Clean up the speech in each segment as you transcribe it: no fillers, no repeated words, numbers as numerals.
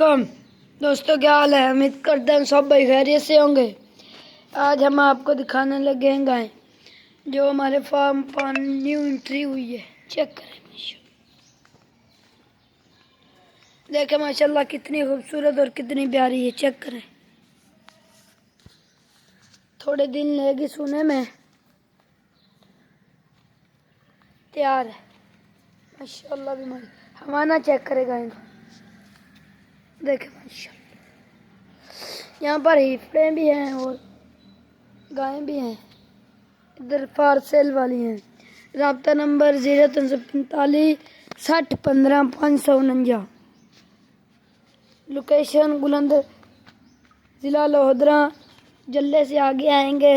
अलैकुम दोस्तों, क्या हाल है। उम्मीद करते हैं सब भाई खैरियत से होंगे। आज हम आपको दिखाने लगे हैं गाय जो हमारे फार्म पर न्यू एंट्री हुई है। चेक करें, देखें माशाल्लाह कितनी खूबसूरत और कितनी प्यारी है। चेक करें, थोड़े दिन लगेगी सोने में, तैयार है माशाल्लाह। भी हवाना चेक करें गाय को, देखें माशाल्लाह। यहाँ पर हिफड़े भी हैं और गायें भी हैं। इधर फार सेल वाली हैं। राब्ता नंबर 0345 60 15 549। लोकेशन बुलंद ज़िला लोहदरा। जल्ले से आगे आएंगे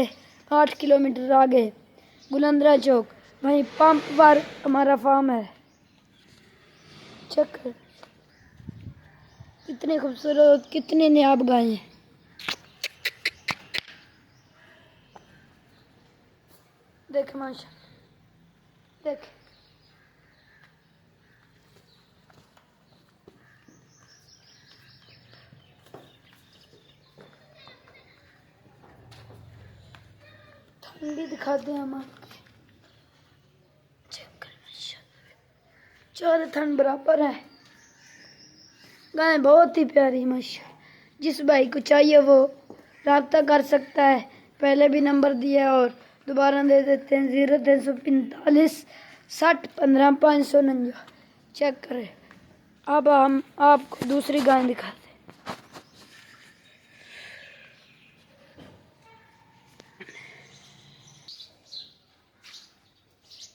8 किलोमीटर आगे बुलंदरा चौक, वहीं पंप पर हमारा फार्म है। चेक कर, कितनी खूबसूरत कितनी नायाब गायें हैं। देख माशाल्लाह, देख थन भी दिखाते हैं हम आपको। चेक कर माशाल्लाह, चारों थन बराबर है। गाय बहुत ही प्यारी माशाल्लाह। जिस भाई को चाहिए वो राब्ता कर सकता है। पहले भी नंबर दिया और दोबारा दे देते हैं 0345 60 15 549। चेक करें। अब हम आपको दूसरी गाय दिखाते हैं।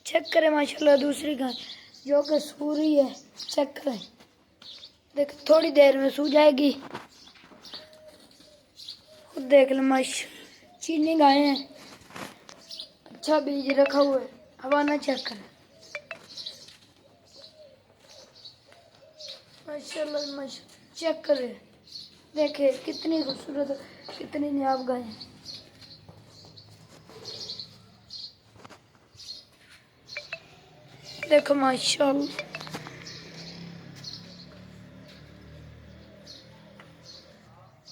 चेक करें माशाल्लाह, दूसरी गाय जो कि सो रही है। चेक करें, देख थोड़ी देर में सो जाएगी। खुद देख लो माशाल्लाह, चीनी गाय है, अच्छा बीज रखा हुआ है। हवाना चेक करें माशाल्लाह माशाल्लाह। चेक करें, देखे कितनी खूबसूरत कितनी नायाब गाय है। देखो माशाल्लाह।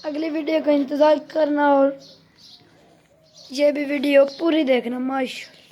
अगली वीडियो का इंतज़ार करना और ये भी वीडियो पूरी देखना माशाल्लाह।